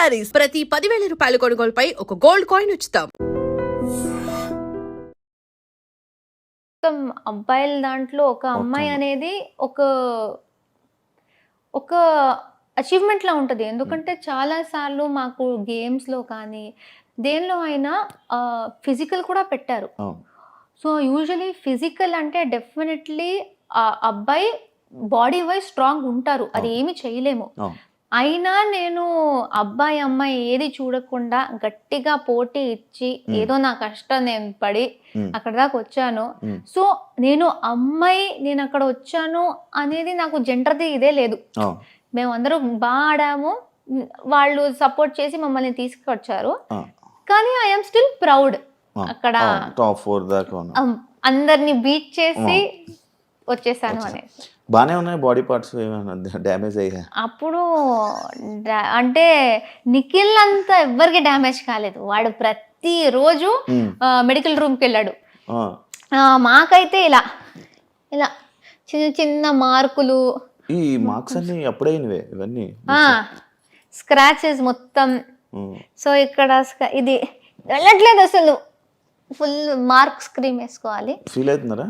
శారీస్ ప్రతి 10,000 రూపాయల కొనుగోలుపై ఒక గోల్డ్ కాయిన్ ఉచితం. అబ్బాయిల దాంట్లో ఒక అమ్మాయి అనేది ఒక ఒక అచీవ్మెంట్ లా ఉంటుంది. ఎందుకంటే చాలా సార్లు మాకు గేమ్స్ లో కానీ దేనిలో అయినా ఫిజికల్ కూడా పెట్టారు. సో యూజువలీ ఫిజికల్ అంటే డెఫినెట్లీ అబ్బాయి బాడీ వైజ్ స్ట్రాంగ్ ఉంటారు, అది ఏమి చేయలేము. అయినా నేను అబ్బాయి అమ్మాయి ఏది చూడకుండా గట్టిగా పోటీ ఇచ్చి ఏదో నా కష్టం నేను పడి అక్కడ దాకా వచ్చాను. సో నేను అమ్మాయి నేను అక్కడ వచ్చాను అనేది నాకు జెండర్ది ఇదే లేదు. మేమందరూ బాగా ఆడాము, వాళ్ళు సపోర్ట్ చేసి మమ్మల్ని తీసుకొచ్చారు. కానీ ఐఎమ్ స్టిల్ ప్రౌడ్ అక్కడ అందరిని బీట్ చేసి వచ్చేసాను అనేది. బానే ఉన్నాయి బాడీ పార్ట్స్, ఏమైనా డ్యామేజ్ అయ్యా? అప్పుడు అంటే నిఖిల్ అంతా ఎవ్వరికి డ్యామేజ్ కాలేదు. వాడు ప్రతిరోజు మెడికల్ రూమ్కి వెళ్ళాడు. మాకైతే ఇలా ఇలా చిన్న చిన్న మార్కులు. ఈ మార్క్స్ అన్ని అప్పుడే ఇవన్నీ స్క్రాచెస్ మొత్తం. సో ఇక్కడ ఇది వెళ్ళట్లేదు అసలు, ఫుల్ మార్క్స్ క్రీమ్ వేసుకోవాలి. ఫీల్ అవుతున్నారా?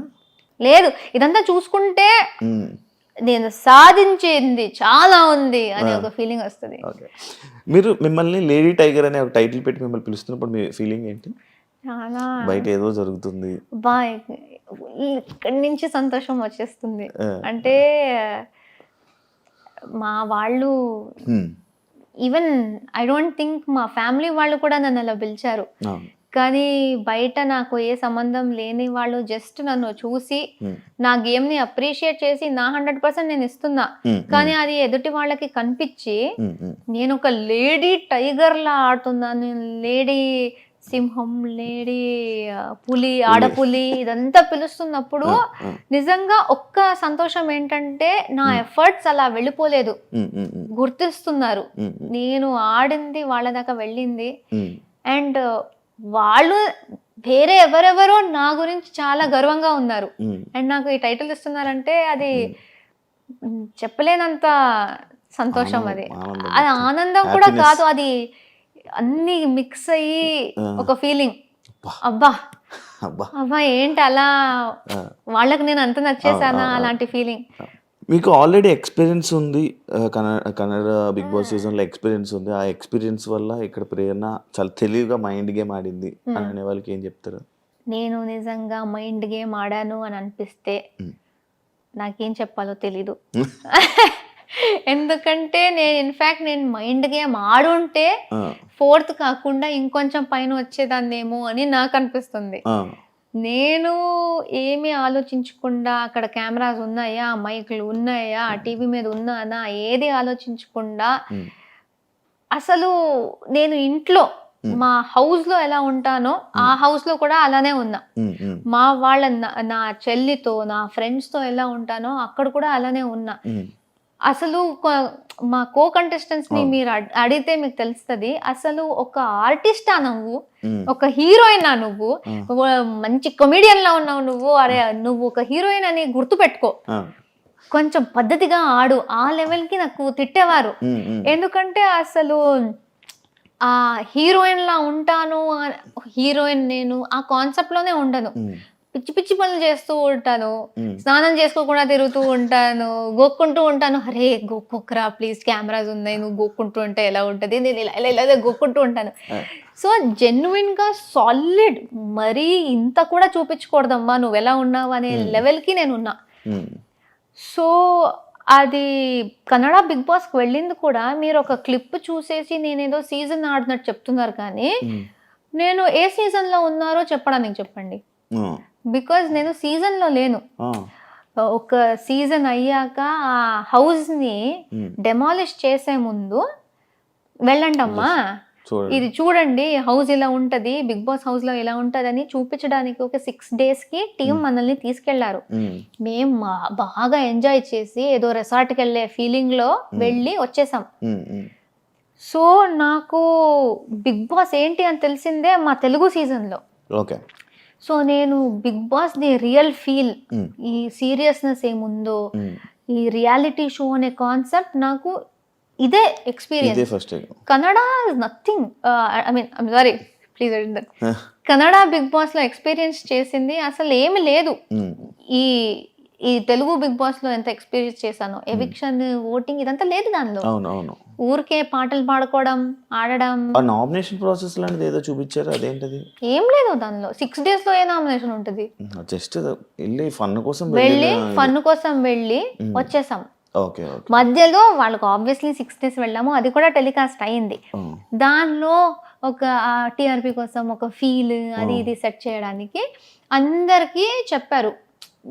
లేదు, ఇదంతా చూసుకుంటే నేను సాధించింది చాలా ఉంది అనే ఒక ఫీలింగ్ వస్తుంది. మీరు మిమ్మల్ని లేడీ టైగర్ అనే ఒక టైటిల్ పెట్టి మిమ్మల్ని పిలుస్తున్నప్పుడు మీ ఫీలింగ్ ఏంటి? చాలా బయట ఏదో జరుగుతుంది, ఇక్కడి నుంచి సంతోషం వచ్చేస్తుంది. అంటే మా వాళ్ళు ఈవెన్ ఐ డోంట్ థింక్ మా ఫ్యామిలీ వాళ్ళు కూడా నన్ను అలా పిలిచారు. కానీ బయట నాకు ఏ సంబంధం లేని వాళ్ళు జస్ట్ నన్ను చూసి నా గేమ్ ని అప్రిషియేట్ చేసి నా 100% నేను ఇస్తున్నా, కానీ అది ఎదుటి వాళ్ళకి కనిపించి నేను ఒక లేడీ టైగర్ లా ఆడుతున్నాను, లేడీ సింహం, లేడీ పులి, ఆడపులి ఇదంతా పిలుస్తున్నప్పుడు నిజంగా ఒక్క సంతోషం ఏంటంటే నా ఎఫర్ట్స్ అలా వెళ్ళిపోలేదు, గుర్తిస్తున్నారు. నేను ఆడింది వాళ్ళ దాకా వెళ్ళింది. అండ్ వాళ్ళు వేరే ఎవరెవరో నా గురించి చాలా గర్వంగా ఉన్నారు. అండ్ నాకు ఈ టైటిల్ ఇస్తున్నారంటే అది చెప్పలేనంత సంతోషం. అది ఆనందం కూడా కాదు, అది అన్ని మిక్స్ అయ్యి ఒక ఫీలింగ్. అబ్బా అబ్బా ఏంటి అలా వాళ్ళకి నేను అంత నచ్చేసానా అలాంటి ఫీలింగ్. మీకు ఆల్రెడీ ఎక్స్పీరియన్స్ ఉంది, కన్నడ బిగ్ బాస్ సీజన్లో ఎక్స్పీరియన్స్ ఉంది. ఆ ఎక్స్పీరియన్స్ వల్ల ఇక్కడ ప్రేరణ చాలా తెలివిగా మైండ్ గేమ్ ఆడింది అని అనే వాళ్ళకి ఏం చెప్తారు? నేను నిజంగా మైండ్ గేమ్ ఆడాను అని అనిపిస్తే నాకేం చెప్పాలో తెలీదు. ఎందుకంటే నేను మైండ్ గేమ్ ఆడుంటే 4th కాకుండా ఇంకొంచెం పైన వచ్చేదాన్నేమో అని నాకు అనిపిస్తుంది. నేను ఏమీ ఆలోచించకుండా అక్కడ కెమెరాస్ ఉన్నాయా, మైకులు ఉన్నాయా, టీవీ మీద ఉన్నానా, ఏది ఆలోచించకుండా అసలు నేను ఇంట్లో మా హౌస్ లో ఎలా ఉంటానో ఆ హౌస్ లో కూడా అలానే ఉన్నా. మా వాళ్ళ నా చెల్లితో నా ఫ్రెండ్స్ తో ఎలా ఉంటానో అక్కడ కూడా అలానే ఉన్నా. అసలు మా కో కంటెస్టెంట్స్ ని మీరు అడిగితే మీకు తెలుస్తుంది, అసలు ఒక ఆర్టిస్టా నువ్వు, ఒక హీరోయిన్ నువ్వు, మంచి కమెడియన్ లా ఉన్నావు నువ్వు, అరే నువ్వు ఒక హీరోయిన్ అని గుర్తు పెట్టుకో, కొంచెం పద్ధతిగా ఆడు. ఆ లెవెల్ కి నాకు తిట్టేవారు. ఎందుకంటే అసలు ఆ హీరోయిన్ లా ఉంటాను, హీరోయిన్ నేను ఆ కాన్సెప్ట్ లోనే ఉండను. పిచ్చి పిచ్చి పనులు చేస్తూ ఉంటాను, స్నానం చేసుకోకుండా తిరుగుతూ ఉంటాను, గోక్కుంటూ ఉంటాను. అరే గోక్కోకరా ప్లీజ్, కెమెరాస్ ఉన్నాయి, నువ్వు గోక్కుంటూ ఉంటే ఎలా ఉంటుంది, నేను ఇలా ఇలా గోక్కుంటూ ఉంటాను. సో జెన్యున్ గా సాలిడ్, మరీ ఇంత కూడా చూపించకూడదమ్మా నువ్వు ఎలా ఉన్నావు అనే లెవెల్కి నేను ఉన్నా. సో అది కన్నడ బిగ్ బాస్కి వెళ్ళింది కూడా మీరు ఒక క్లిప్ చూసేసి నేనేదో సీజన్ ఆడినట్టు చెప్తున్నారు, కానీ నేను ఏ సీజన్లో ఉన్నారో చెప్పడానికి చెప్పండి. బికాజ్ నేను సీజన్లో లేను. ఒక సీజన్ అయ్యాక ఆ హౌస్ని డెమాలిష్ చేసే ముందు వెళ్ళండి అమ్మా, ఇది చూడండి హౌస్ ఇలా ఉంటుంది, బిగ్ బాస్ హౌస్ లో ఇలా ఉంటుంది అని చూపించడానికి ఒక 6 days కి టీం మనల్ని తీసుకెళ్లారు. మేము బాగా ఎంజాయ్ చేసి ఏదో రిసార్ట్కి వెళ్ళే ఫీలింగ్ లో వెళ్ళి వచ్చేసాం. సో నాకు బిగ్ బాస్ ఏంటి అని తెలిసిందే మా తెలుగు సీజన్ లో. సో నేను Bigg Boss the real feel, ఈ సీరియస్నెస్ ఏముందో, ఈ రియాలిటీ షో అనే కాన్సెప్ట్ నాకు ఇదే ఇదే experience. First Kannada is nothing. I mean I'm sorry, please Kannada Bigg Boss లో ఎక్స్పీరియన్స్ చేసింది అసలు ఏమి లేదు. ఈ ఈ తెలుగు బిగ్ బాస్ లో ఎంత ఎక్స్పీరియన్స్ చేశాను, ఎవిక్షన్, ఓటింగ్ ఇదంతా లేదు దానిలో. అవునవును. ఊరికే పాటలు పాడుకోవడం, ఆడడం, నామినేషన్ ప్రాసెస్ లాంటిది ఏదో చూపించారు, అదేంటది? ఏం లేదు దానిలో. 6 days లో ఏ నామినేషన్ ఉంటుంది? జస్ట్ వెళ్ళి ఫన్ కోసం వెళ్ళి ఫన్ కోసం వెళ్ళి వచ్చేసాం. Okay okay. మధ్యలో వాళ్ళకి ఆబ్వియస్లీ 6 days వెళ్ళాము, అది కూడా టెలికాస్ట్ అయింది. దానిలో ఒక టీఆర్పీ కోసం ఒక ఫీల్ అది ఇది సెట్ చేయడానికి అందరికీ చెప్పారు,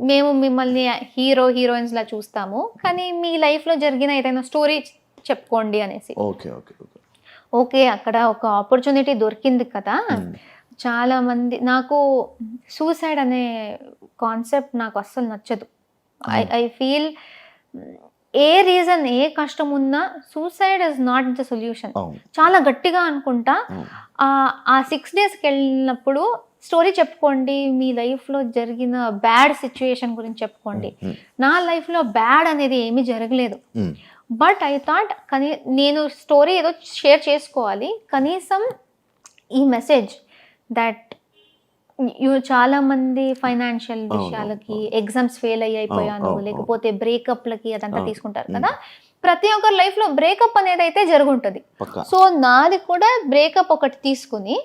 మేము మిమ్మల్ని హీరో హీరోయిన్స్ లా చూస్తాము, కానీ మీ లైఫ్ లో జరిగిన ఏదైనా స్టోరీ చెప్పుకోండి అనేసి. Okay okay okay. ఓకే, అక్కడ ఒక ఆపర్చునిటీ దొరికింది కదా. చాలా మంది, నాకు సూసైడ్ అనే కాన్సెప్ట్ నాకు అస్సలు నచ్చదు. ఐ ఫీల్ ఏ రీజన్, ఏ కష్టం ఉన్నా suicide is not the solution. చాలా గట్టిగా అనుకుంటా. ఆ 6 daysకి వెళ్ళినప్పుడు స్టోరీ చెప్పుకోండి, మీ లైఫ్లో జరిగిన బ్యాడ్ సిచ్యుయేషన్ గురించి చెప్పుకోండి. నా లైఫ్లో బ్యాడ్ అనేది ఏమీ జరగలేదు, బట్ ఐ థాట్ కానీ నేను స్టోరీ ఏదో షేర్ చేసుకోవాలి, కనీసం ఈ మెసేజ్ దట్ చాలా మంది ఫైనాన్షియల్ విషయాలకి, ఎగ్జామ్స్ ఫెయిల్ అయిపోయాను, లేకపోతే బ్రేకప్లకి అదంతా తీసుకుంటారు కదా. ప్రతి ఒక్కరి లైఫ్లో బ్రేకప్ అనేది అయితే జరుగుంటుంది. సో నాది కూడా బ్రేకప్ ఒకటి తీసుకుని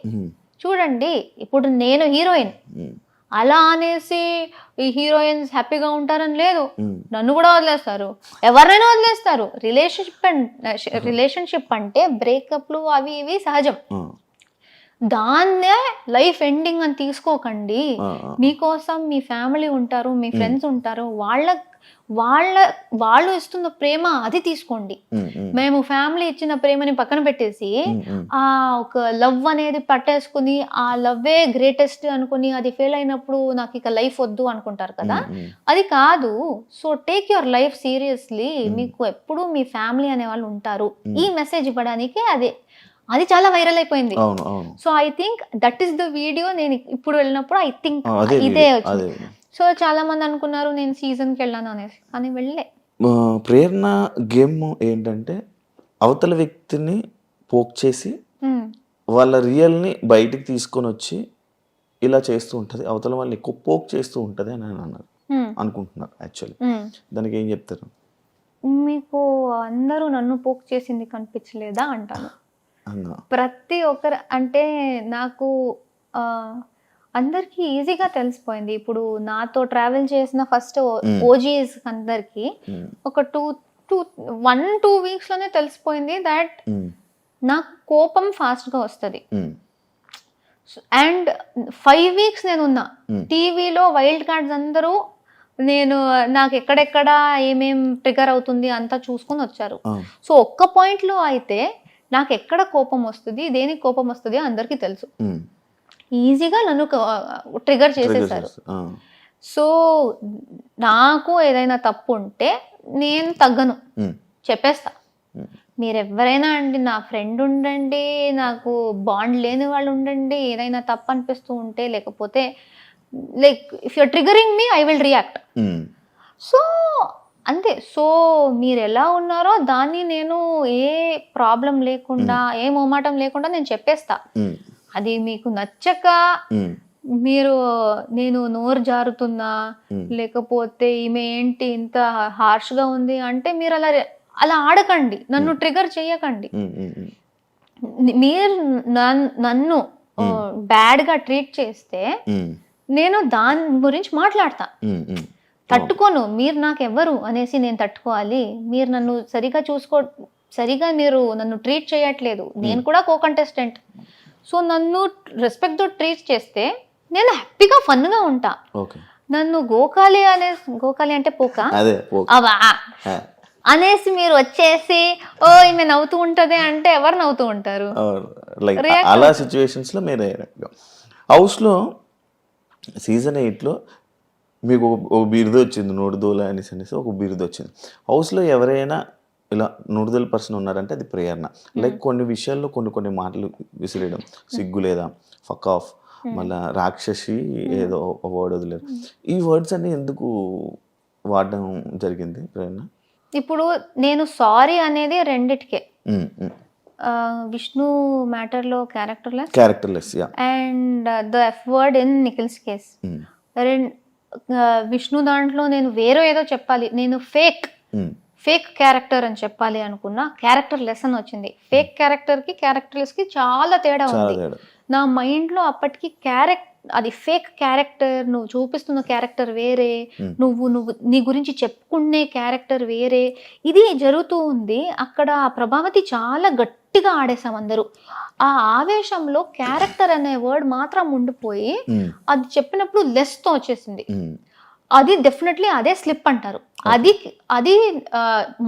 చూడండి. ఇప్పుడు నేను హీరోయిన్ అలా అనేసి ఈ హీరోయిన్స్ హ్యాపీగా ఉంటారని లేదు, నన్ను కూడా వదిలేస్తారు, ఎవరినైనా వదిలేస్తారు. రిలేషన్షిప్ అంటే బ్రేకప్లు అవి ఇవి సహజం. దాన్నే లైఫ్ ఎండింగ్ అని తీసుకోకండి. మీకోసం మీ ఫ్యామిలీ ఉంటారు, మీ ఫ్రెండ్స్ ఉంటారు, వాళ్ళు ఇస్తున్న ప్రేమ అది తీసుకోండి. మేము ఫ్యామిలీ ఇచ్చిన ప్రేమని పక్కన పెట్టేసి ఆ ఒక లవ్ అనేది పట్టేసుకుని ఆ లవ్వే గ్రేటెస్ట్ అనుకుని అది ఫెయిల్ అయినప్పుడు నాకు ఇక లైఫ్ వద్దు అనుకుంటారు కదా, అది కాదు. So take your life seriously. మీకు ఎప్పుడు మీ ఫ్యామిలీ అనే వాళ్ళు ఉంటారు. ఈ మెసేజ్ ఇవ్వడానికి అది చాలా వైరల్ అయిపోయింది. So I think that is the video. నేను ఇప్పుడు వెళ్ళినప్పుడు ఐ థింక్ ఇదే వచ్చింది. సో చాలా మంది అనుకున్నారు నేను సీజన్కి వెళ్ళాను అనేసి, కానీ వెళ్ళే. ప్రేరణ గేమ్ ఏంటంటే అవతల వ్యక్తిని పోక్ చేసి వాళ్ళ రియల్ని బయటికి తీసుకొని వచ్చి ఇలా చేస్తూ ఉంటుంది, అవతల వాళ్ళని ఎక్కువ పోక్ చేస్తూ ఉంటుంది అని అన్నారు అనుకుంటున్నారు. యాక్చువల్లీ దానికి ఏం చెప్తారు? మీకు అందరూ నన్ను పోక్ చేసింది కనిపించలేదా అంటాను. ప్రతి ఒక్కరు అంటే నాకు అందరికి ఈజీగా తెలిసిపోయింది. ఇప్పుడు నాతో ట్రావెల్ చేసిన ఫస్ట్ ఓజీస్ అందరికి ఒక 1-2 weeks లోనే తెలిసిపోయింది దట్ నాకు కోపం ఫాస్ట్ గా వస్తుంది. అండ్ 5 weeks నేను ఉన్నా టీవీలో వైల్డ్ కార్డ్స్ అందరూ నాకు ఎక్కడెక్కడ ఏమేం ట్రిగర్ అవుతుంది అంతా చూసుకొని వచ్చారు. సో ఒక్క పాయింట్ లో అయితే నాకు ఎక్కడ కోపం వస్తుంది, దేనికి కోపం వస్తుంది అందరికీ తెలుసు. ఈజీగా నన్ను ట్రిగర్ చేసేసారు. సో నాకు ఏదైనా తప్పు ఉంటే నేను తగ్గను, చెప్పేస్తా. మీరెవరైనా అండి, నా ఫ్రెండ్ ఉండండి, నాకు బాండ్ లేని వాళ్ళు ఉండండి, ఏదైనా తప్పు అనిపిస్తూ ఉంటే లేకపోతే like if you're triggering me I will react. So అంతే. సో మీరు ఎలా ఉన్నారో దాన్ని నేను ఏ ప్రాబ్లం లేకుండా, ఏ మొమాటం లేకుండా నేను చెప్పేస్తా. అది మీకు నచ్చక నేను నోరు జారుతున్నా, లేకపోతే ఈమె ఏంటి ఇంత హార్ష్గా ఉంది అంటే మీరు అలా ఆడకండి, నన్ను ట్రిగర్ చేయకండి. మీరు నన్ను బ్యాడ్గా ట్రీట్ చేస్తే నేను దాని గురించి మాట్లాడతా, తట్టుకోను. మీరు నాకు ఎవరు అనేసి నేను తట్టుకోవాలి? మీరు నన్ను సరిగా మీరు నన్ను ట్రీట్ చేయట్లేదు, నేను కూడా కో-కంటెస్టెంట్. సో నన్ను రెస్పెక్ట్ తో ట్రీట్ చేస్తే నేను హ్యాపీగా ఫన్గా ఉంటా. నన్ను గోకాలి అంటే పోక అనేసి మీరు వచ్చేసి ఓ ఈమె నవ్వుతూ ఉంటది అంటే ఎవరు నవ్వుతూ ఉంటారు? అలా సిచ్యువేషన్స్ లో మీరు హౌస్లో సీజన్ 8లో మీకు ఒక బిరుదు వచ్చింది, నోడుదోల అనేసి ఒక బిరుదు వచ్చింది. హౌస్లో ఎవరైనా ఇలా నోడుదోల పర్సన్ ఉన్నారంటే అది ప్రేరణ. లైక్ కొన్ని విషయాల్లో కొన్ని మాటలు విసిరేయడం, సిగ్గు లేదా, ఫక్ ఆఫ్, మళ్ళీ రాక్షసి ఏదో వర్డ్ వదిలేరు. ఈ వర్డ్స్ అన్ని ఎందుకు వాడడం జరిగింది ప్రేరణ? ఇప్పుడు నేను సారీ అనేది రెండిటికే, విష్ణు మ్యాటర్లో characterless and the F word in Nikhil's case. Vishnu దాంట్లో నేను వేరే ఏదో చెప్పాలి, నేను ఫేక్ క్యారెక్టర్ అని చెప్పాలి అనుకున్నా, క్యారెక్టర్ లెస్ అని వచ్చింది. ఫేక్ క్యారెక్టర్కి క్యారెక్టర్లెస్కి చాలా తేడా ఉంది. నా మైండ్లో అప్పటికి అది ఫేక్ క్యారెక్టర్, నువ్వు చూపిస్తున్న క్యారెక్టర్ వేరే, నువ్వు నీ గురించి చెప్పుకునే క్యారెక్టర్ వేరే, ఇది జరుగుతూ ఉంది. అక్కడ ప్రభావతి చాలా గట్టిగా ఆడేసాం అందరూ. ఆ ఆవేశంలో క్యారెక్టర్ అనే వర్డ్ మాత్రం ఉండిపోయి అది చెప్పినప్పుడు లెస్తో వచ్చేసింది. అది డెఫినెట్లీ అదే స్లిప్ అంటారు, అది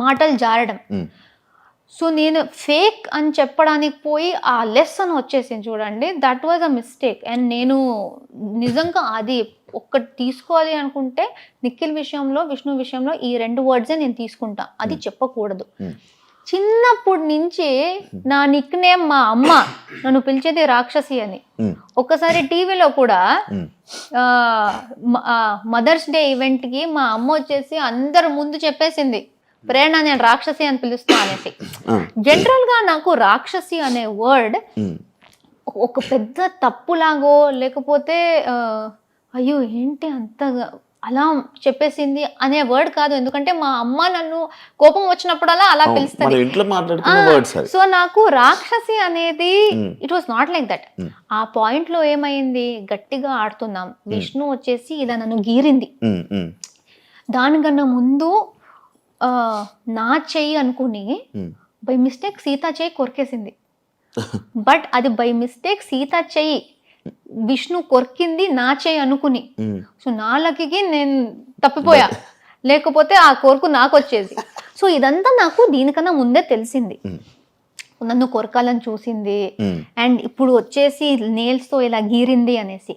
మాటలు జారడం. సో నేను ఫేక్ అని చెప్పడానికి పోయి ఆ లెస్ అని వచ్చేసింది చూడండి, that was a mistake. And నేను నిజంగా అది ఒక్కటి తీసుకోవాలి అనుకుంటే నిఖిల్ విషయంలో, విష్ణు విషయంలో ఈ 2 వర్డ్సే నేను తీసుకుంటా, అది చెప్పకూడదు. చిన్నప్పటి నుంచి నా నిక్ నేమ్ మా అమ్మ నన్ను పిలిచేది రాక్షసి అని. ఒక్కసారి టీవీలో కూడా మదర్స్ డే ఈవెంట్కి మా అమ్మ వచ్చేసి అందరు ముందు చెప్పేసింది, ప్రేరణ నేను రాక్షసి అని పిలుస్తా అనేసి. జనరల్ గా నాకు రాక్షసి అనే వర్డ్ ఒక పెద్ద తప్పులాగో లేకపోతే అయ్యో ఏంటి అంత అలా చెప్పేసింది అనే వర్డ్ కాదు, ఎందుకంటే మా అమ్మ నన్ను కోపం వచ్చినప్పుడల్లా అలా పిలుస్తుంది. సో నాకు రాక్షసి అనేది it was not like that. ఆ పాయింట్ లో ఏమైంది, గట్టిగా ఆడుతున్నాం, విష్ణు వచ్చేసి ఇలా నన్ను గీరింది. దానికన్నా ముందు నా చెయ్యి అనుకుని బై మిస్టేక్ సీతా చెయ్యి కొరికేసింది. బట్ అది బై మిస్టేక్ సీతా చెయ్యి, విష్ణు కొరికింది నా చెయ్యి అనుకుని. సో నా లక్కీకి నేను తప్పిపోయా, లేకపోతే ఆ కొరకు నాకు వచ్చేది. సో ఇదంతా నాకు దీనికన్నా ముందే తెలిసింది, నన్ను కొరకాలని చూసింది, అండ్ ఇప్పుడు వచ్చేసి నేల్స్ తో ఇలా గీరింది అనేసి.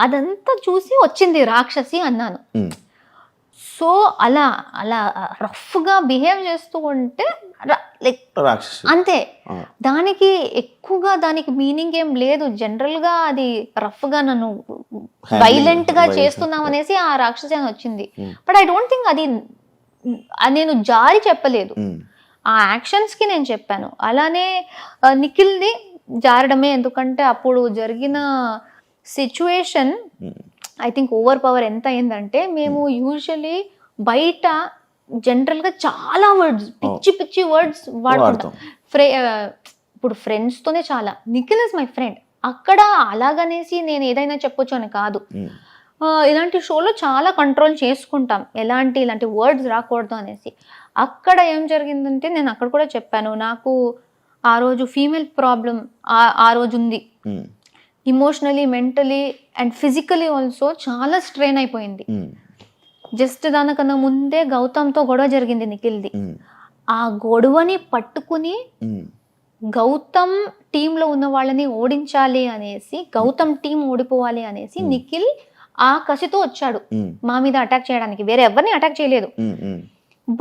అదంతా చూసి వచ్చింది రాక్షసి అన్నాను. సో అలా రఫ్గా బిహేవ్ చేస్తూ ఉంటే లైక్ అంతే, దానికి ఎక్కువగా దానికి మీనింగ్ ఏం లేదు. జనరల్గా అది రఫ్గా నన్ను వైలెంట్ గా చేస్తున్నాం అనేసి ఆ రాక్షసి అని వచ్చింది. బట్ ఐ డోంట్ థింక్ అది నేను జారి చెప్పలేదు, ఆ యాక్షన్స్ కి నేను చెప్పాను. అలానే నిఖిల్ది జారడమే, ఎందుకంటే అప్పుడు జరిగిన situation I think over power ఎంత అయిందంటే, మేము యూజువలీ బయట జనరల్గా చాలా వర్డ్స్, పిచ్చి వర్డ్స్ వాడుకుంటాం. ఇప్పుడు ఫ్రెండ్స్తోనే చాలా, నిఖిల్ ఇస్ మై ఫ్రెండ్, అక్కడ అలాగనేసి నేను ఏదైనా చెప్పొచ్చు అని కాదు. ఇలాంటి షోలో చాలా కంట్రోల్ చేసుకుంటాం, ఇలాంటి వర్డ్స్ రాకూడదు అనేసి. అక్కడ ఏం జరిగిందంటే, నేను అక్కడ కూడా చెప్పాను, నాకు ఆ రోజు ఫీమేల్ ప్రాబ్లం ఆ రోజు ఉంది. Emotionally, mentally and physically also చాలా స్ట్రెయిన్ అయిపోయింది. జస్ట్ దానికన్నా ముందే గౌతమ్తో గొడవ జరిగింది నిఖిల్ది. ఆ గొడవని పట్టుకుని గౌతమ్ టీంలో ఉన్న వాళ్ళని ఓడించాలి అనేసి, గౌతమ్ టీం ఓడిపోవాలి అనేసి నిఖిల్ ఆ కసితో వచ్చాడు మా మీద అటాక్ చేయడానికి, వేరే ఎవరిని అటాక్ చేయలేదు.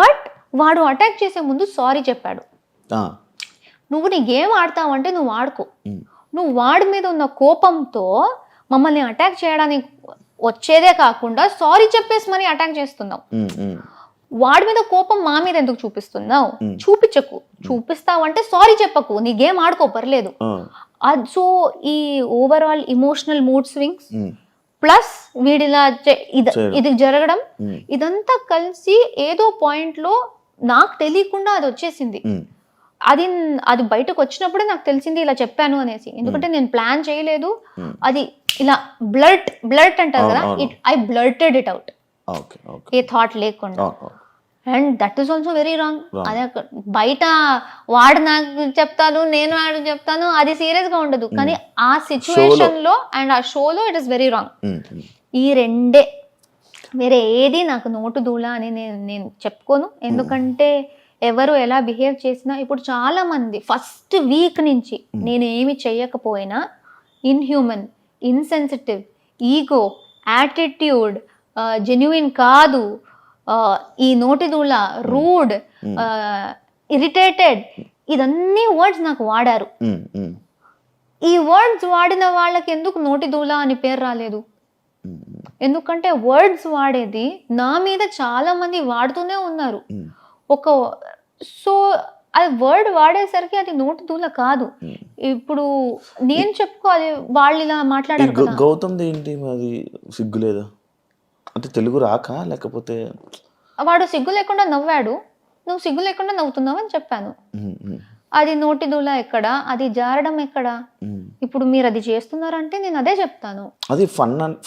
బట్ వాడు అటాక్ చేసే ముందు సారీ చెప్పాడు. నువ్వు నీ గేమ్ ఆడతావంటే నువ్వు ఆడుకో, నువ్వు వాడి మీద ఉన్న కోపంతో మమ్మల్ని అటాక్ చేయడానికి వచ్చేదే కాకుండా సారీ చెప్పేసి మరి అటాక్ చేస్తున్నావు. వాడి మీద కోపం మా మీద ఎందుకు చూపిస్తున్నావు? చూపించకు, చూపిస్తావంటే సారీ చెప్పకు, నీ గేమ్ ఆడుకో, పర్లేదు. సో ఈ overall emotional mood swings plus వీడిలా ఇది జరగడం, ఇదంతా కలిసి ఏదో పాయింట్ లో నాకు తెలియకుండా అది వచ్చేసింది. అది బయటకు వచ్చినప్పుడే నాకు తెలిసింది ఇలా చెప్పాను అనేసి, ఎందుకంటే నేను ప్లాన్ చేయలేదు. అది ఇలా బ్లర్ట్ అంటారు కదా, I blurted it out, a thought లేకుండా. And that is also very wrong. అదే బయట వాడు నాకు చెప్తాను, నేను వాడు చెప్తాను, అది సీరియస్ గా ఉండదు, కానీ ఆ సిచ్యువేషన్ లో అండ్ ఆ షోలో ఇట్ ఇస్ వెరీ రాంగ్. ఈ రెండే, వేరే ఏది నాకు నోటు దూల అని నేను చెప్పుకోను. ఎందుకంటే ఎవరు ఎలా బిహేవ్ చేసినా, ఇప్పుడు చాలా మంది ఫస్ట్ వీక్ నుంచి నేను ఏమి చెయ్యకపోయినా ఇన్హ్యూమన్, ఇన్సెన్సిటివ్, ఈగో, యాటిట్యూడ్, జెన్యుయిన్ కాదు, ఈ నోటిదూల, రూడ్, ఇరిటేటెడ్, ఇదన్నీ వర్డ్స్ నాకు వాడారు. ఈ వర్డ్స్ వాడిన వాళ్ళకి ఎందుకు నోటిదూల అని పేరు రాలేదు? ఎందుకంటే వర్డ్స్ వాడేది నా మీద చాలా మంది వాడుతూనే ఉన్నారు. సో అది వర్డ్ వాడేసరికి అది నోటి దూల కాదు. ఇప్పుడు నేను చెప్పుకోవాలి, వాళ్ళు ఇలా మాట్లాడారు కదా. గౌతమ్ ఏంటి అది సిగ్గు లేదా అంటే తెలుగు రాక లేకపోతే వాడు సిగ్గు లేకుండా నవ్వాడు, నువ్వు సిగ్గు లేకుండా నవ్వుతున్నావు అని చెప్పాను. అది నోటి దూల ఎక్కడ, అది జారడం ఎక్కడ? ఇప్పుడు మీరు అది చేస్తున్నారంటే నేను అదే చెప్తాను. అది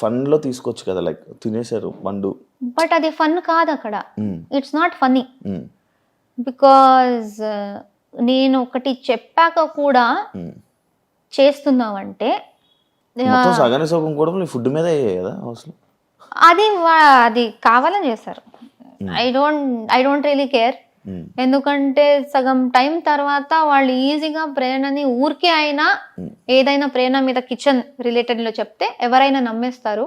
ఫన్ లో తీసుకోవచ్చు కదా, లైక్ తినేశారు పండు, బట్ అది ఫన్ కాదు అక్కడ. It's not funny. బికాజ్ నేను ఒకటి చెప్పాక కూడా చేస్తున్నావంటే సగానే సగం కూడా ఫుడ్ మీద అయ్యాయి కదా అసలు. అది కావాలని చేస్తారు. I don't really care. ఎందుకంటే సగం టైం తర్వాత వాళ్ళు ఈజీగా ప్రేరణని ఊరికే అయినా ఏదైనా ప్రేరణ మీద కిచెన్ రిలేటెడ్ లో చెప్తే ఎవరైనా నమ్మేస్తారు.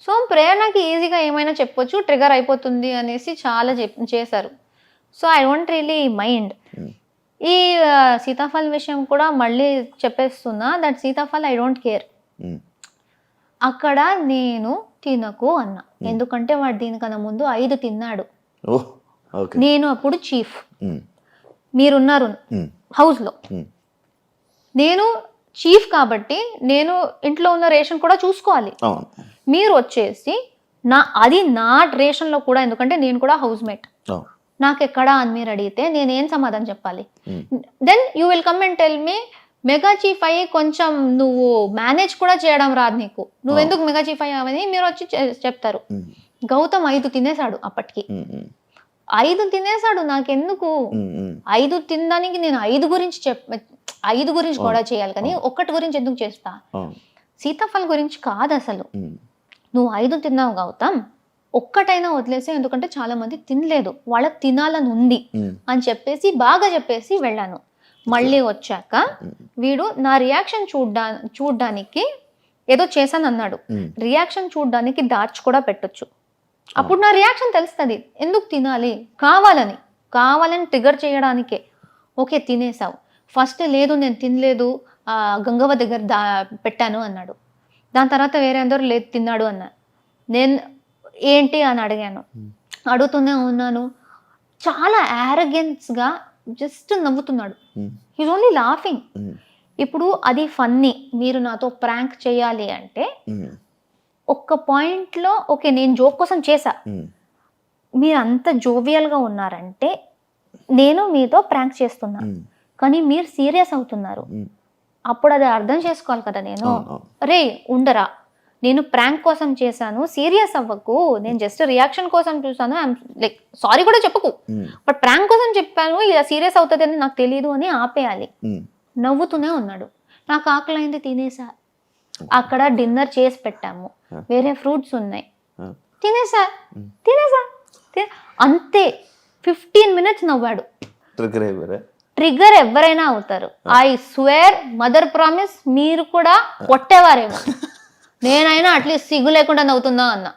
సో ప్రేరణకి ఈజీగా ఏమైనా చెప్పొచ్చు, ట్రిగర్ అయిపోతుంది అనేసి చాలా చేశారు. So I don't really mind. ఈ సీతాఫల్ విషయం కూడా మళ్ళీ చెప్పేస్తున్నా, దట్ సీతాఫల్ ఐ డోంట్ కేర్. అక్కడ నేను తినకు అన్నా, ఎందుకంటే వాడు దీనికన్నా ముందు 5 తిన్నాడు. నేను అప్పుడు చీఫ్, మీరున్నారు హౌస్ లో, నేను చీఫ్ కాబట్టి నేను ఇంట్లో ఉన్న రేషన్ కూడా చూసుకోవాలి. మీరు వచ్చేసి అది నా రేషన్ లో కూడా, ఎందుకంటే నేను కూడా హౌస్ మేట్, నాకు ఎక్కడా అని మీరు అడిగితే నేనేం సమాధానం చెప్పాలి? Then you will come and tell me mega chief అయ్యి కొంచెం నువ్వు మేనేజ్ కూడా చేయడం రాదు నీకు, నువ్వెందుకు మెగా చీఫ్ అయ్యావని మీరు వచ్చి చెప్తారు. గౌతమ్ 5 తినేశాడు అప్పటికి, 5 తినేశాడు. నాకెందుకు 5 తినడానికి? నేను 5 గురించి 5 గురించి కూడా చేయాలి, కానీ 1 గురించి ఎందుకు చేస్తా? సీతాఫల్ గురించి కాదు అసలు. నువ్వు 5 తిన్నావు గౌతమ్, 1 వదిలేసే, ఎందుకంటే చాలా మంది తినలేదు, వాళ్ళకి తినాలని ఉంది అని చెప్పేసి బాగా చెప్పేసి వెళ్ళాను. మళ్ళీ వచ్చాక వీడు నా రియాక్షన్ చూడ్డానికి ఏదో చేశాను అన్నాడు. రియాక్షన్ చూడ్డానికి దాచి కూడా పెట్టొచ్చు, అప్పుడు నా రియాక్షన్ తెలుస్తుంది. ఎందుకు తినాలి? కావాలని ట్రిగర్ చేయడానికే. ఓకే తినేసావు, ఫస్ట్ లేదు నేను తినలేదు గంగవ్వ దగ్గర పెట్టాను అన్నాడు. దాని తర్వాత వేరే అందరూ లేదు తిన్నాడు అన్నారు. నేను ఏంటి అని అడిగాను, అడుగుతూనే ఉన్నాను. చాలా యారగెన్స్గా జస్ట్ నవ్వుతున్నాడు. He's only laughing. ఇప్పుడు అది ఫన్నీ, మీరు నాతో ప్రాంక్ చేయాలి అంటే ఒక్క పాయింట్లో ఓకే నేను జోక్ కోసం చేశా, మీరు అంత జోవియల్గా ఉన్నారంటే నేను మీతో ప్రాంక్ చేస్తున్నా, కానీ మీరు సీరియస్ అవుతున్నారు. అప్పుడు అది అర్థం చేసుకోవాలి కదా. నేను రే ఉండరా, నేను ప్రాంక్ కోసం చేశాను, సీరియస్ అవ్వకు, నేను జస్ట్ రియాక్షన్ కోసం చూసాను, లైక్ సారీ కూడా చెప్పకు, బట్ ప్రాంక్ కోసం చెప్పాను, ఇలా సీరియస్ అవుతుంది అని నాకు తెలియదు అని ఆపేయాలి. నవ్వుతూనే ఉన్నాడు. నాకు ఆకలి అయింది, తినేసా. అక్కడ డిన్నర్ చేసి పెట్టాము, వేరే ఫ్రూట్స్ ఉన్నాయి, తినేసా. అంతే 15 minutes నవ్వాడు. ట్రిగర్ ఎవరైనా అవుతారు. ఐ స్వేర్, మదర్ ప్రామిస్, మీరు కూడా కొట్టేవారేమో, నేనైనా అట్లీస్ట్ సిగ్గు లేకుండా నవ్వుతుందా అన్న.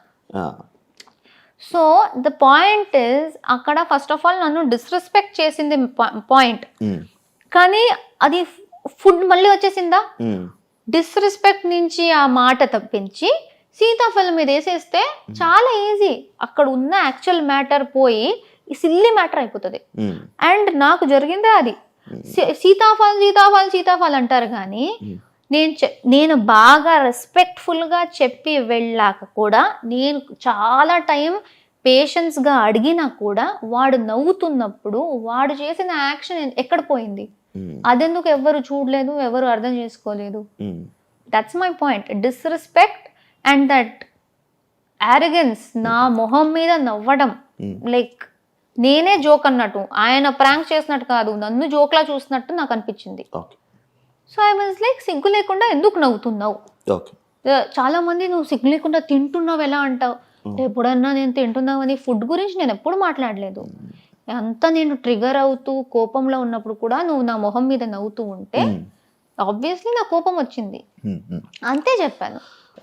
సో ద పాయింట్ ఇస్, అక్కడ ఫస్ట్ ఆఫ్ ఆల్ నన్ను డిస్రెస్పెక్ట్ చేసింది పాయింట్, కానీ అది ఫుడ్ మళ్ళీ వచ్చేసిందా. డిస్రెస్పెక్ట్ నుంచి ఆ మాట తప్పించి సీతాఫలం మీద వేసేస్తే చాలా ఈజీ. అక్కడ ఉన్న యాక్చువల్ మ్యాటర్ పోయి సిల్లీ మ్యాటర్ అయిపోతుంది. అండ్ నాకు జరిగిందే అది. సీతాఫల్ అంటారు, కానీ నేను బాగా రెస్పెక్ట్ఫుల్గా చెప్పి వెళ్ళాక కూడా, నేను చాలా టైం పేషెన్స్గా అడిగినా కూడా వాడు నవ్వుతున్నప్పుడు వాడు చేసిన యాక్షన్ ఎక్కడ పోయింది? అదెందుకు ఎవరు చూడలేదు, ఎవరు అర్థం చేసుకోలేదు? That's my point. Disrespect and that arrogance, నా మొహం మీద నవ్వడం, లైక్ నేనే జోక్ అన్నట్టు, ఆయన ప్రాంక్ చేసినట్టు కాదు, నన్ను జోక్లా చూసినట్టు నాకు అనిపించింది. సో ఐ వాజ్ లైక్, సిగ్గు లేకుండా ఎందుకు నవ్వుతున్నావు? చాలా మంది నువ్వు సిగ్గు లేకుండా తింటున్నావు ఎలా అంటావు? ఎప్పుడన్నా నేను తింటున్నావు అని ఫుడ్ గురించి నేను ఎప్పుడు మాట్లాడలేదు. అంతా నేను ట్రిగర్ అవుతూ కోపంలో ఉన్నప్పుడు కూడా నువ్వు నా మొహం మీద నవ్వుతూ ఉంటే ఆబ్వియస్లీ నా కోపం వచ్చింది, అంతే చెప్పాను.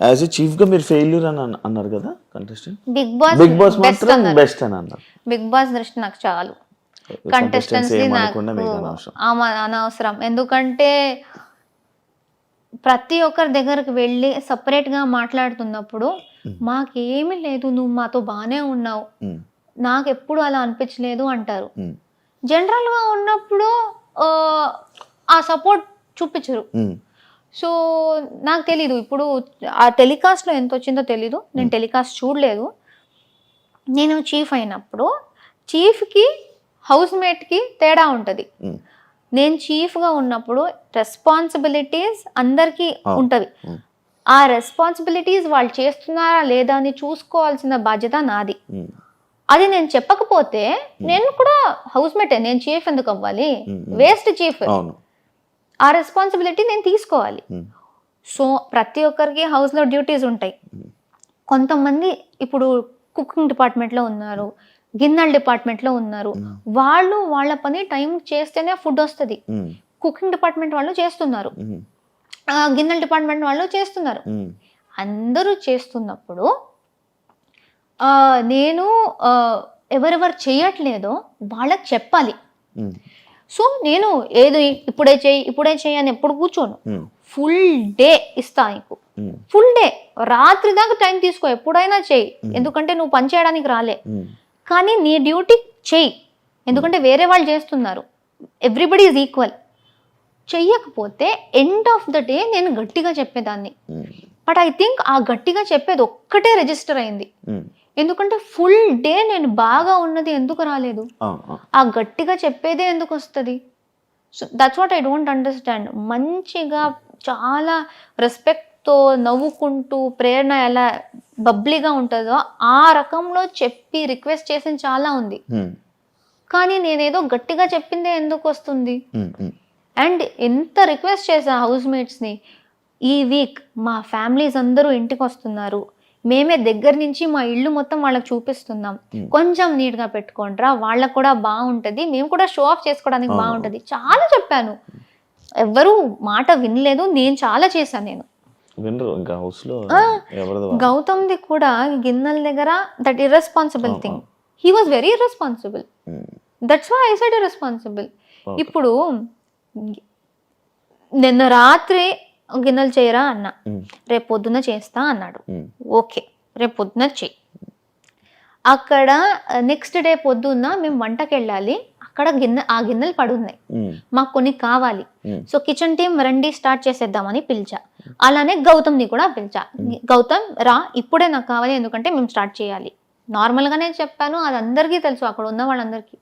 యాజ్ ఎ చీఫ్ గా మీరు ఫెయిల్యూర్ అని అన్నారు కదా కంటెస్టెంట్. బిగ్ బాస్ బెస్ట్ అని అన్నారు. బిగ్ బాస్ దృష్టి నాకు చాలు, కంటెస్టెంట్స్ నాకు అనవసరం. ఎందుకంటే ప్రతి ఒక్కరి దగ్గరకు వెళ్ళి సపరేట్గా మాట్లాడుతున్నప్పుడు మాకేమీ లేదు, నువ్వు మాతో బాగానే ఉన్నావు, నాకు ఎప్పుడు అలా అనిపించలేదు అంటారు. జనరల్గా ఉన్నప్పుడు ఆ సపోర్ట్ చూపించరు. సో నాకు తెలీదు ఇప్పుడు ఆ టెలికాస్ట్లో ఎంత వచ్చిందో తెలీదు, నేను టెలికాస్ట్ చూడలేదు. నేను చీఫ్ అయినప్పుడు చీఫ్కి హౌస్ మేట్కి తేడా ఉంటుంది. నేను చీఫ్గా ఉన్నప్పుడు రెస్పాన్సిబిలిటీస్ అందరికీ ఉంటుంది. ఆ రెస్పాన్సిబిలిటీస్ వాళ్ళు చేస్తున్నారా లేదా అని చూసుకోవాల్సిన బాధ్యత నాది. అది నేను చెప్పకపోతే నేను కూడా హౌస్ మేటే, నేను చీఫ్ ఎందుకు అవ్వాలి, వేస్ట్ చీఫ్. ఆ రెస్పాన్సిబిలిటీ నేను తీసుకోవాలి. సో ప్రతి ఒక్కరికి హౌస్లో డ్యూటీస్ ఉంటాయి. కొంతమంది ఇప్పుడు కుకింగ్ డిపార్ట్మెంట్లో ఉన్నారు, గిన్నెల డిపార్ట్మెంట్లో ఉన్నారు. వాళ్ళు వాళ్ళ పని టైం చేస్తేనే ఫుడ్ వస్తుంది. కుకింగ్ డిపార్ట్మెంట్ వాళ్ళు చేస్తున్నారు, గిన్నెల డిపార్ట్మెంట్ వాళ్ళు చేస్తున్నారు. అందరూ చేస్తున్నప్పుడు నేను ఎవరెవరు చేయట్లేదో వాళ్ళకి చెప్పాలి. సో నేను ఏదో ఇప్పుడే చేయి అని ఎప్పుడు కూర్చోను. ఫుల్ డే ఇస్తా నీకు, ఫుల్ డే, రాత్రి దాకా టైం తీసుకో, ఎప్పుడైనా చెయ్యి. ఎందుకంటే నువ్వు పని చేయడానికి రాలే, కానీ నీ డ్యూటీ చెయ్యి. ఎందుకంటే వేరే వాళ్ళు చేస్తున్నారు, ఎవ్రీబడి ఈజ్ ఈక్వల్. చెయ్యకపోతే ఎండ్ ఆఫ్ ద డే నేను గట్టిగా చెప్పేదాన్ని. బట్ ఐ థింక్ ఆ గట్టిగా చెప్పేది ఒక్కటే రిజిస్టర్ అయింది. ఎందుకంటే ఫుల్ డే నేను బాగా ఉన్నది ఎందుకు రాలేదు, ఆ గట్టిగా చెప్పేదే ఎందుకు వస్తుంది. So that's what I don't understand. మంచిగా చాలా రెస్పెక్ట్తో నవ్వుకుంటూ ప్రేరణ ఎలా బబ్లీగా ఉంటుందో ఆ రకంలో చెప్పి రిక్వెస్ట్ చేసింది చాలా ఉంది. కానీ నేనేదో గట్టిగా చెప్పిందే ఎందుకు వస్తుంది. అండ్ ఎంత రిక్వెస్ట్ చేసా హౌస్ మేట్స్ని, ఈ వీక్ మా ఫ్యామిలీస్ అందరూ ఇంటికి వస్తున్నారు, మేమే దగ్గర నుంచి మా ఇల్లు మొత్తం వాళ్ళకి చూపిస్తున్నాం, కొంచెం నీట్గా పెట్టుకోండిరా, వాళ్ళకు కూడా బాగుంటుంది, మేము కూడా షో ఆఫ్ చేసుకోవడానికి బాగుంటుంది. చాలా చెప్పాను, ఎవ్వరూ మాట వినలేదు. నేను చాలా చేశాను. నేను గౌతమ్ది కూడా గిన్నెల దగ్గర that irresponsible thing, he was very irresponsible. That's why I said irresponsible. ఇప్పుడు నిన్న రాత్రి గిన్నెలు చేయరా అన్నా, రేపు పొద్దున్న చేస్తా అన్నాడు. ఓకే, రేపు పొద్దున్న చెయ్యి. అక్కడ నెక్స్ట్ డే పొద్దున్న మేము వంటకి వెళ్ళాలి, అక్కడ ఆ గిన్నెలు పడున్నాయి, మాకు కొన్ని కావాలి. సో కిచెన్ టీం రండి స్టార్ట్ చేసేద్దామని పిలిచా. అలానే గౌతమ్ని కూడా పిలిచా, గౌతమ్ రా ఇప్పుడే నాకు కావాలి, ఎందుకంటే మేము స్టార్ట్ చేయాలి. నార్మల్గానే చెప్పాను, అది అందరికీ తెలుసు, అక్కడ ఉన్న వాళ్ళందరికీ.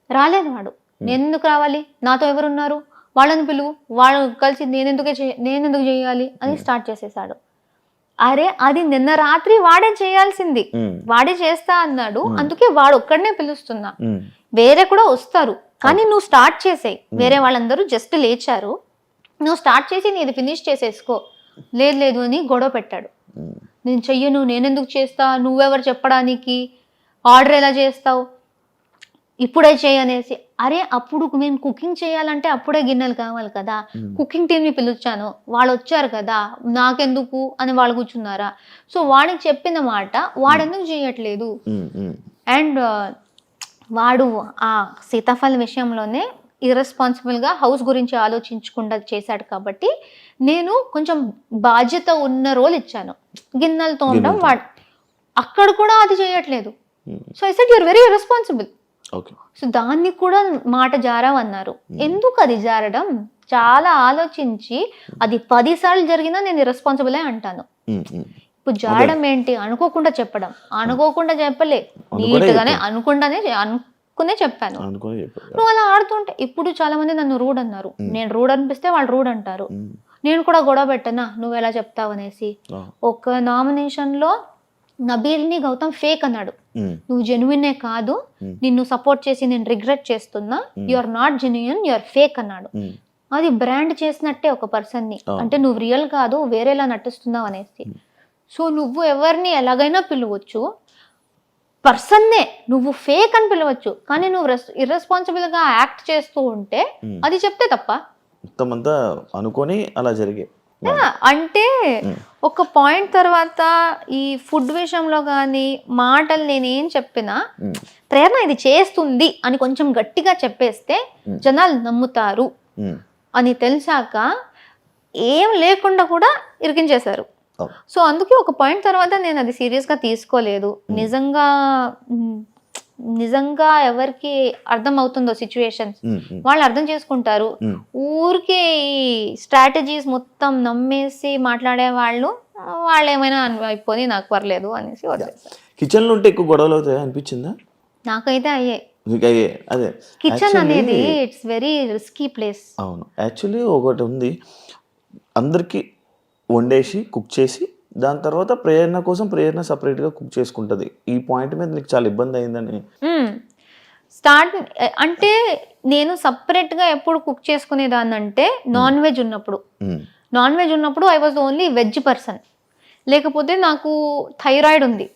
రాలేదు వాడు. నేను ఎందుకు రావాలి, నాతో ఎవరున్నారు, వాళ్ళని పిలువు, వాళ్ళు కలిసి నేనెందుకు చేయాలి అని స్టార్ట్ చేసేసాడు. అరే అది నిన్న రాత్రి వాడే చేయాల్సింది, వాడే చేస్తా అన్నాడు, అందుకే వాడు ఒక్కడనే పిలుస్తున్నా. వేరే కూడా వస్తారు, కానీ నువ్వు స్టార్ట్ చేసేయి. వేరే వాళ్ళందరూ జస్ట్ లేచారు, నువ్వు స్టార్ట్ చేసి నీది ఫినిష్ చేసేసుకో. లేదు అని గొడవ పెట్టాడు. నేను చెయ్యను, నేనెందుకు చేస్తా, నువ్వెవరు చెప్పడానికి, ఆర్డర్ ఎలా చేస్తావు, ఇప్పుడే చేయనేసి. అరే అప్పుడు మేము కుకింగ్ చేయాలంటే అప్పుడే గిన్నెలు కావాలి కదా, కుకింగ్ టీమ్ని పిలిచాను, వాళ్ళు వచ్చారు కదా, నాకెందుకు అని వాళ్ళు కూర్చున్నారా. సో వాడికి చెప్పిన మాట వాడెందుకు చేయట్లేదు. అండ్ వాడు ఆ సీతాఫలం విషయంలోనే ఇర్రెస్పాన్సిబుల్గా హౌస్ గురించి ఆలోచించకుండా చేశాడు. కాబట్టి నేను కొంచెం బాధ్యత ఉన్న రోల్ ఇచ్చాను, గిన్నెలతో ఉండడం. వాడు అక్కడ కూడా అది చేయట్లేదు. So I said you're very irresponsible. So దాన్ని కూడా మాట జారావన్నారు. ఎందుకు అది జారడం, చాలా ఆలోచించి అది 10 సార్లు జరిగినా నేను రెస్పాన్సిబులే అంటాను. ఇప్పుడు జారడం ఏంటి, అనుకోకుండా చెప్పడం. అనుకోకుండా చెప్పలే, నీట్గానే అనుకునే చెప్పాను. నువ్వు అలా ఆడుతుంటే ఇప్పుడు చాలా మంది నన్ను రూడ్ అన్నారు, నేను రూడ్ అనిపిస్తే వాళ్ళు రూడ్ అంటారు. నేను కూడా గొడవ పెట్టనా, నువ్వు ఎలా చెప్తావు అనేసి. ఒక నామినేషన్లో నబీల్ని గౌతమ్ ఫేక్ అన్నాడు. నువ్వు జెన్యునే కాదు, నిన్ను సపోర్ట్ చేసి నేను రిగ్రెట్ చేస్తున్నా, you are not genuine, you are fake అన్నాడు. అది బ్రాండ్ చేసినట్టే ఒక పర్సన్ని, అంటే నువ్వు రియల్ కాదు వేరేలా నటిస్తున్నావు అనేసి. సో నువ్వు ఎవరిని ఎలాగైనా పిలవచ్చు, పర్సన్నే నువ్వు ఫేక్ అని పిలవచ్చు, కానీ నువ్వు ఇర్రెస్పాన్సిబుల్గా యాక్ట్ చేస్తూ ఉంటే అది చెప్తే తప్ప. మొత్తం అంతా అనుకొని అలా జరిగే. అంటే ఒక పాయింట్ తర్వాత ఈ ఫుడ్ విషయంలో కానీ మాటలు నేనేం చెప్పినా ప్రేరణ ఇది చేస్తుంది అని కొంచెం గట్టిగా చెప్పేస్తే జనాలు నమ్ముతారు అని తెలిసాక ఏం లేకుండా కూడా ఇరికించేశారు. సో అందుకే ఒక పాయింట్ తర్వాత నేను అది సీరియస్గా తీసుకోలేదు. నిజంగా నిజంగా ఎవరికి అర్థం అవుతుందో సిచ్యువేషన్స్ వాళ్ళు అర్థం చేసుకుంటారు. ఊరికే ఈ స్ట్రాటజీస్ మొత్తం నమ్మేసి మాట్లాడే వాళ్ళు ఏమైనా అయిపోయి నాకు పర్లేదు అనేసి వదిలేస్తారు. కిచెన్లో ఉంటే ఎక్కువ గొడవలు అవుతాయి అనిపించిందా? నాకైతే అయ్యే. అదే కిచెన్ అనేది ఇట్స్ వెరీ రిస్కీ ప్లేస్. అవును, యాక్చువల్లీ ఒకటి ఉంది, అందరికీ వండేసి కుక్ చేసి దాని తర్వాత ప్రేరణ సపరేట్గా కుక్ చేసుకుంటుంది. ఈ పాయింట్ మీద నీకు చాలా ఇబ్బంది అయిందని. స్టార్ట్ అంటే నేను సపరేట్గా ఎప్పుడు కుక్ చేసుకునేదాన్ని అంటే నాన్ వెజ్ ఉన్నప్పుడు I was only veg person. లేకపోతే నాకు థైరాయిడ్ ఉంది,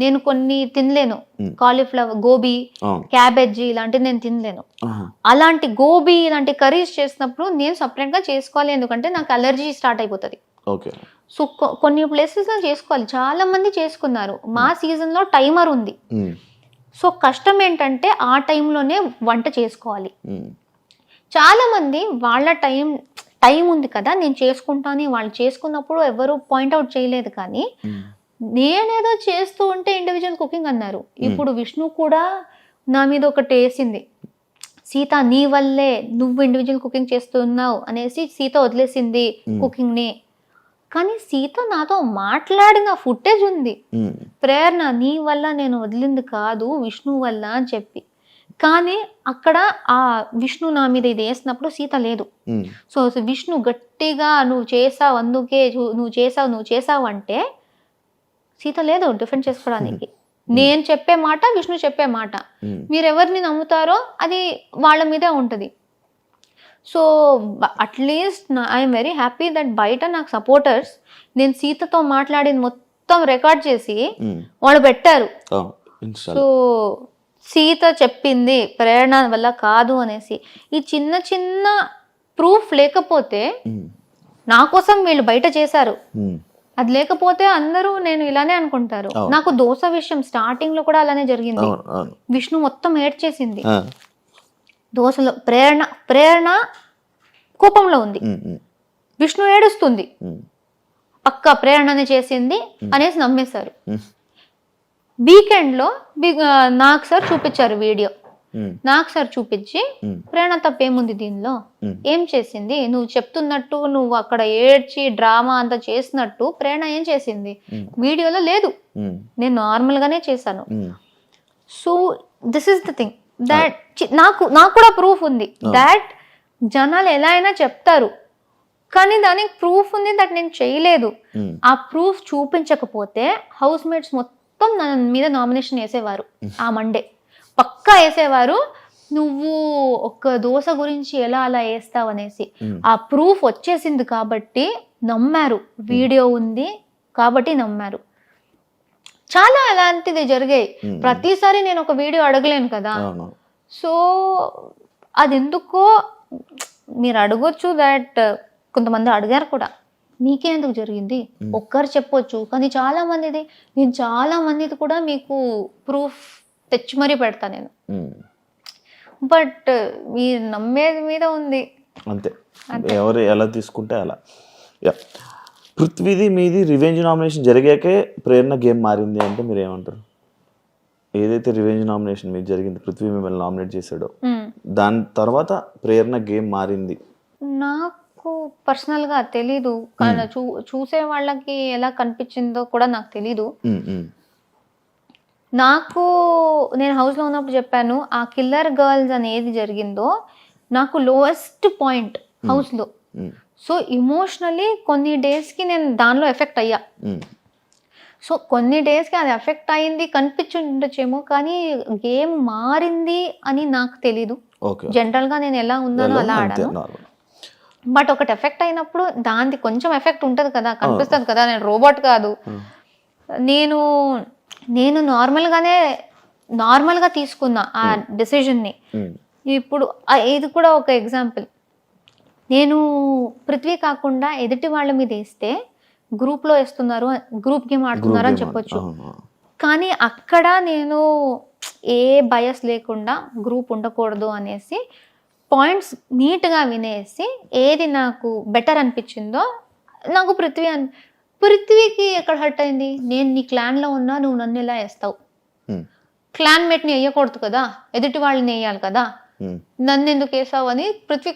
నేను కొన్ని తినలేను. కాలీఫ్లవర్, గోబీ, క్యాబేజీ ఇలాంటివి నేను తినలేను. అలాంటి గోబీ ఇలాంటి కర్రీస్ చేసినప్పుడు నేను సపరేట్గా చేసుకోవాలి, ఎందుకంటే నాకు అలర్జీ స్టార్ట్ అయిపోతుంది. సో కొన్ని ప్లేసెస్ లో చేసుకోవాలి, చాలా మంది చేసుకున్నారు. మా సీజన్ లో టైమర్ ఉంది. సో కష్టం ఏంటంటే ఆ టైంలోనే వంట చేసుకోవాలి. చాలా మంది వాళ్ళ టైం ఉంది కదా నేను చేసుకుంటాను, వాళ్ళు చేసుకున్నప్పుడు ఎవరు పాయింట్అవుట్ చేయలేదు. కానీ నేనేదో చేస్తూ ఉంటే ఇండివిజువల్ కుకింగ్ అన్నారు. ఇప్పుడు విష్ణు కూడా నా మీద ఒకటి వేసింది, సీత నీ వల్లే నువ్వు ఇండివిజువల్ కుకింగ్ చేస్తున్నావు అనేసి సీత వదిలేసింది కుకింగ్ని. కానీ సీత నాతో మాట్లాడిన ఫుటేజ్ ఉంది, ప్రేరణ నీ వల్ల నేను వదిలింది కాదు విష్ణు వల్ల అని చెప్పి. కానీ అక్కడ ఆ విష్ణు నా మీద ఇది వేసినప్పుడు సీత లేదు. సో విష్ణు గట్టిగా నువ్వు చేసావు, అందుకే నువ్వు చేసావు అంటే సీత లేదు డిఫెండ్ చేసుకోవడానికి. నేను చెప్పే మాట, విష్ణు చెప్పే మాట, మీరెవరిని నమ్ముతారో అది వాళ్ళ మీదే ఉంటుంది. So at least I'm very happy that బయట నాకు సపోర్టర్స్ నేను సీతతో మాట్లాడింది మొత్తం రికార్డ్ చేసి వాళ్ళు పెట్టారు. సో సీత చెప్పింది ప్రేరణ వల్ల కాదు అనేసి. ఈ చిన్న చిన్న ప్రూఫ్ లేకపోతే నా కోసం వీళ్ళు బయట చేశారు, అది లేకపోతే అందరూ నేను ఇలానే అనుకుంటారు. నాకు దోశ విషయం స్టార్టింగ్ లో కూడా అలానే జరిగింది. విష్ణు మొత్తం ఏడ్ చేసింది దోశలో. ప్రేరణ కోపంలో ఉంది, విష్ణు ఏడుస్తుంది, పక్క ప్రేరణనే చేసింది అనేసి నమ్మేశారు. వీకెండ్ లో నాకు సార్ చూపించారు వీడియో. నాకు సార్ చూపించి ప్రేరణ తప్పేముంది దీనిలో, ఏం చేసింది, నువ్వు చెప్తున్నట్టు నువ్వు అక్కడ ఏడ్చి డ్రామా అంతా చేసినట్టు ప్రేరణ ఏం చేసింది వీడియోలో లేదు, నేను నార్మల్ గానే చేశాను. So this is the thing that నాకు కూడా ప్రూఫ్ ఉంది దాట్ జనాలు ఎలా అయినా చెప్తారు, కానీ దానికి ప్రూఫ్ ఉంది దట్ నేను చేయలేదు. ఆ ప్రూఫ్ చూపించకపోతే హౌస్ మేట్స్ మొత్తం నా మీద నామినేషన్ వేసేవారు. ఆ మండే పక్కా వేసేవారు, నువ్వు ఒక దోశ గురించి ఎలా అలా వేస్తావు అనేసి. ఆ ప్రూఫ్ వచ్చేసింది కాబట్టి నమ్మారు, వీడియో ఉంది కాబట్టి నమ్మారు. చాలా అలాంటిది జరిగాయి. ప్రతిసారి నేను ఒక వీడియో అడగలేను కదా. సో అది ఎందుకో మీరు అడగొచ్చు, దట్ కొంతమంది అడిగారు కూడా, మీకే ఎందుకు జరిగింది ఒక్కరు చెప్పొచ్చు. కానీ చాలా మందిది కూడా మీకు ప్రూఫ్ తెచ్చి మరీ పెడతా నేను. బట్ మీరు నమ్మేది మీద ఉంది అంతే, ఎవరు ఎలా తీసుకుంటే అలా. పృథ్వీది మీది రివెంజ్ నామినేషన్ జరిగాకే ప్రేరణ గేమ్ మారింది అంటే మీరు ఏమంటారు? ఏదైతే రివెంజ్ నామినేషన్ మీకు జరిగింది, పృథ్వీ మిమ్మల్ని నామినేట్ చేశాడో దాని తర్వాత ప్రేరణ గేమ్ మారింది. నాకు పర్సనల్ గా తెలీదు, చూసే వాళ్ళకి ఎలా కనిపించిందో కూడా నాకు తెలీదు. నేను హౌస్ లో ఉన్నప్పుడు చెప్పాను, ఆ కిల్లర్ గర్ల్స్ అనేది జరిగిందో నాకు లోయెస్ట్ పాయింట్ హౌస్ లో. సో ఇమోషనలీ కొన్ని డేస్ కి నేను దానిలో ఎఫెక్ట్ అయ్యా. సో కొన్ని డేస్కి అది ఎఫెక్ట్ అయింది కనిపించుండొచ్చేమో, కానీ గేమ్ మారింది అని నాకు తెలీదు. జనరల్గా నేను ఎలా ఉన్నానో అలా ఆడాను. బట్ ఒకటి ఎఫెక్ట్ అయినప్పుడు దానికి కొంచెం ఎఫెక్ట్ ఉంటుంది కదా, కనిపిస్తుంది కదా. నేను రోబోట్ కాదు. నేను నార్మల్గా తీసుకున్నా ఆ డెసిషన్ని. ఇప్పుడు ఇది కూడా ఒక ఎగ్జాంపుల్. నేను పృథ్వీ కాకుండా ఎదుటి వాళ్ళ మీద వేస్తే గ్రూప్లో వేస్తున్నారు, గ్రూప్ గేమ్ ఆడుతున్నారు అని చెప్పొచ్చు. కానీ అక్కడ నేను ఏ బయస్ లేకుండా గ్రూప్ ఉండకూడదు అనేసి పాయింట్స్ నీట్గా వినేసి ఏది నాకు బెటర్ అనిపించిందో నాకు పృథ్వీకి ఎక్కడ హర్ట్ అయింది? నేను నీ క్లాన్లో ఉన్నా, నువ్వు నన్ను ఎలా వేస్తావు? క్లాన్మేట్ని వేయకూడదు కదా, ఎదుటి వాళ్ళని వేయాలి కదా, ఉమ్, నన్ను ఎందుకు వేసావు అని పృథ్వీ